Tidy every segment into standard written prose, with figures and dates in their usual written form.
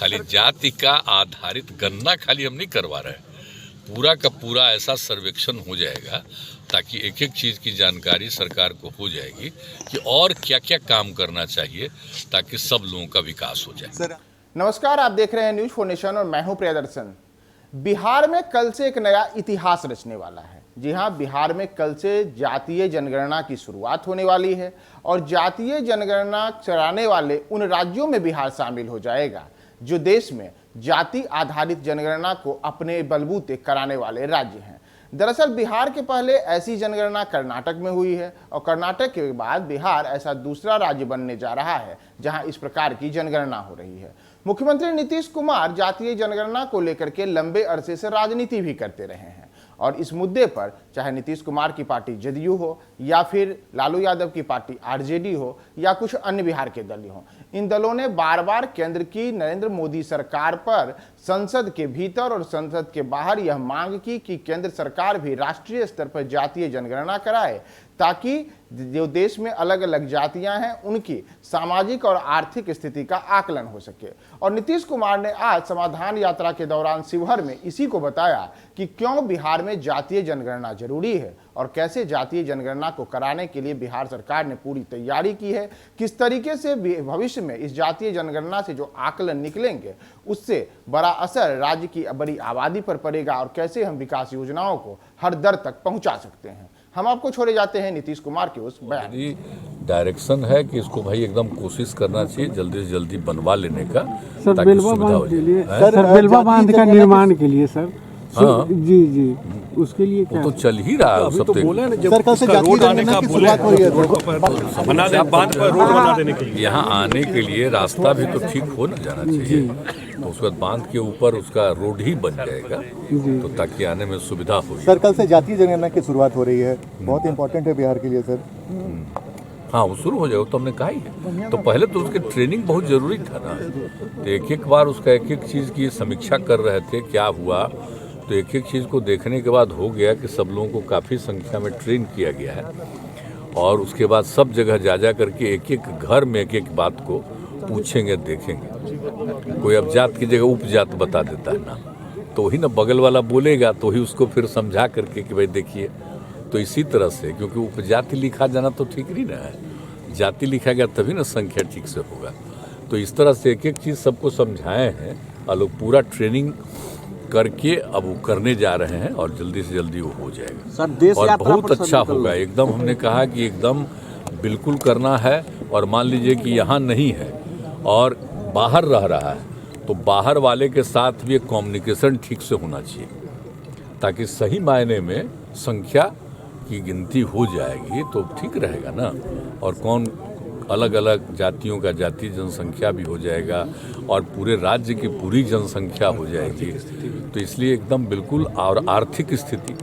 खाली जाति का आधारित गणना खाली हम नहीं करवा रहे हैं, पूरा का पूरा ऐसा सर्वेक्षण हो जाएगा ताकि एक एक चीज़ की जानकारी सरकार को हो जाएगी कि और क्या क्या काम करना चाहिए ताकि सब लोगों का विकास हो जाए। नमस्कार, आप देख रहे हैं न्यूज़ फॉर नेशन और मैं हूं प्रियदर्शन। बिहार में कल से एक नया इतिहास रचने वाला है। जी हां, बिहार में कल से जातीय जनगणना की शुरुआत होने वाली है और जातीय जनगणना कराने वाले उन राज्यों में बिहार शामिल हो जाएगा जो देश में जाति आधारित जनगणना को अपने बलबूते कराने वाले राज्य हैं। दरअसल बिहार के पहले ऐसी जनगणना कर्नाटक में हुई है और कर्नाटक के बाद बिहार ऐसा दूसरा राज्य बनने जा रहा है जहां इस प्रकार की जनगणना हो रही है। मुख्यमंत्री नीतीश कुमार जातीय जनगणना को लेकर के लंबे अरसे से राजनीति भी करते रहे हैं और इस मुद्दे पर चाहे नीतीश कुमार की पार्टी जदयू हो या फिर लालू यादव की पार्टी आरजेडी हो या कुछ अन्य बिहार के दल हो, इन दलों ने बार बार केंद्र की नरेंद्र मोदी सरकार पर संसद के भीतर और संसद के बाहर यह मांग की कि केंद्र सरकार भी राष्ट्रीय स्तर पर जातीय जनगणना कराए ताकि जो देश में अलग अलग जातियां हैं उनकी सामाजिक और आर्थिक स्थिति का आकलन हो सके। और नीतीश कुमार ने आज समाधान यात्रा के दौरान शिवहर में इसी को बताया कि क्यों बिहार में जातीय जनगणना जरूरी है और कैसे जातीय जनगणना को कराने के लिए बिहार सरकार ने पूरी तैयारी की है, किस तरीके से भविष्य में इस जातीय जनगणना से जो आकलन निकलेंगे उससे बड़ा असर राज्य की बड़ी आबादी पर पड़ेगा और कैसे हम विकास योजनाओं को हर दर तक पहुंचा सकते हैं। हम आपको छोड़े जाते हैं नीतीश कुमार के उस बयान। डायरेक्शन है कि इसको भाई एकदम कोशिश करना चाहिए जल्दी से जल्दी बनवा लेने का सर, बेलवा बांध के लिए सर, बेलवा बांध का निर्माण के लिए सर। हाँ जी, उसके लिए क्या तो चल ही रहा है सब। तो बोले ना जब उसका रोड आने का शुरुआत हो रही है, बना दे बांध पर रोड बना देने के लिए यहाँ आने के लिए रास्ता भी तो ठीक हो ना जाना चाहिए, तो उसके बाद बांध के ऊपर उसका रोड ही बन जाएगा तो ताकि आने में सुविधा हो। सर, कल से जातीय जनगणना की शुरुआत हो रही है, बहुत इंपॉर्टेंट है बिहार के लिए सर। हाँ, वो शुरू हो जाएगा तो हमने कहा ही है। तो पहले तो उसके ट्रेनिंग बहुत जरूरी था ना, तो एक एक बार उसका एक एक चीज़ की समीक्षा कर रहे थे क्या हुआ, तो एक एक चीज़ को देखने के बाद हो गया कि सब लोगों को काफ़ी संख्या में ट्रेन किया गया है और उसके बाद सब जगह जा करके एक एक घर में एक एक बात को पूछेंगे देखेंगे। कोई अब जात की जगह उपजात बता देता है ना, तो वही ना बगल वाला बोलेगा तो ही उसको फिर समझा करके कि भाई देखिए। तो इसी तरह से क्योंकि उपजाति लिखा जाना तो ठीक नहीं ना है, जाति लिखा गया तभी ना संख्या ठीक से होगा। तो इस तरह से एक एक चीज़ सबको समझाए हैं और लोग पूरा ट्रेनिंग करके अब वो करने जा रहे हैं और जल्दी से जल्दी वो हो जाएगा सर। देश और बहुत अच्छा होगा एकदम। हमने कहा कि एकदम बिल्कुल करना है और मान लीजिए कि यहाँ नहीं है और बाहर रह रहा है तो बाहर वाले के साथ भी एक कम्युनिकेशन ठीक से होना चाहिए ताकि सही मायने में संख्या की गिनती हो जाएगी तो ठीक रहेगा ना। और कौन अलग अलग जातियों का जातीय जनसंख्या भी हो जाएगा और पूरे राज्य की पूरी जनसंख्या हो जाएगी। तो इसलिए एकदम बिल्कुल और आर्थिक स्थिति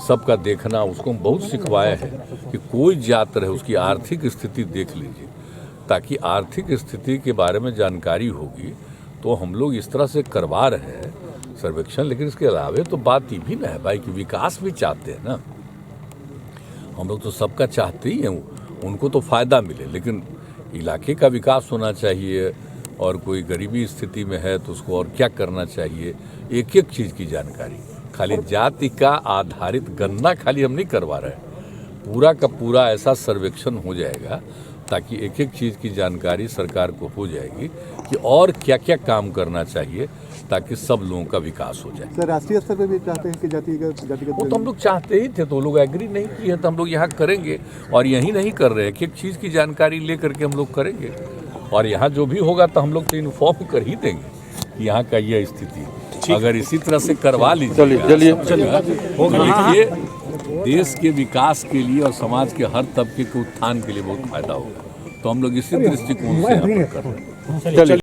सबका देखना, उसको हम बहुत सिखवाए हैं कि कोई जात रहे उसकी आर्थिक स्थिति देख लीजिए ताकि आर्थिक स्थिति के बारे में जानकारी होगी। तो हम लोग इस तरह से करवा रहे हैं सर्वेक्षण, लेकिन इसके अलावा तो बात ये भी ना है भाई कि विकास भी चाहते हैं ना हम लोग, तो सबका चाहते ही हैं, उनको तो फ़ायदा मिले लेकिन इलाके का विकास होना चाहिए और कोई गरीबी स्थिति में है तो उसको और क्या करना चाहिए, एक एक चीज़ की जानकारी। खाली जाति का आधारित गणना खाली हम नहीं करवा रहे हैं, पूरा का पूरा ऐसा सर्वेक्षण हो जाएगा ताकि एक एक चीज़ की जानकारी सरकार को हो जाएगी कि और क्या क्या काम करना चाहिए ताकि सब लोगों का विकास हो जाए। सर, राष्ट्रीय स्तर पे भी चाहते हैं कि जातिगत वो तो हम लोग चाहते ही थे, तो लोग एग्री नहीं किए तो हम लोग यहाँ करेंगे और यही नहीं कर रहे हैं कि एक चीज़ की जानकारी ले करके हम लोग करेंगे और यहाँ जो भी होगा तो हम लोग तो इन्फॉर्म कर ही देंगे कि यहाँ का यह स्थिति अगर इसी तरह से करवा लीजिए देखिए देश के विकास के लिए और समाज के हर तबके के उत्थान के लिए बहुत फायदा होगा। तो हम लोग इसी दृष्टिकोण से यहाँ पर कर रहे हैं।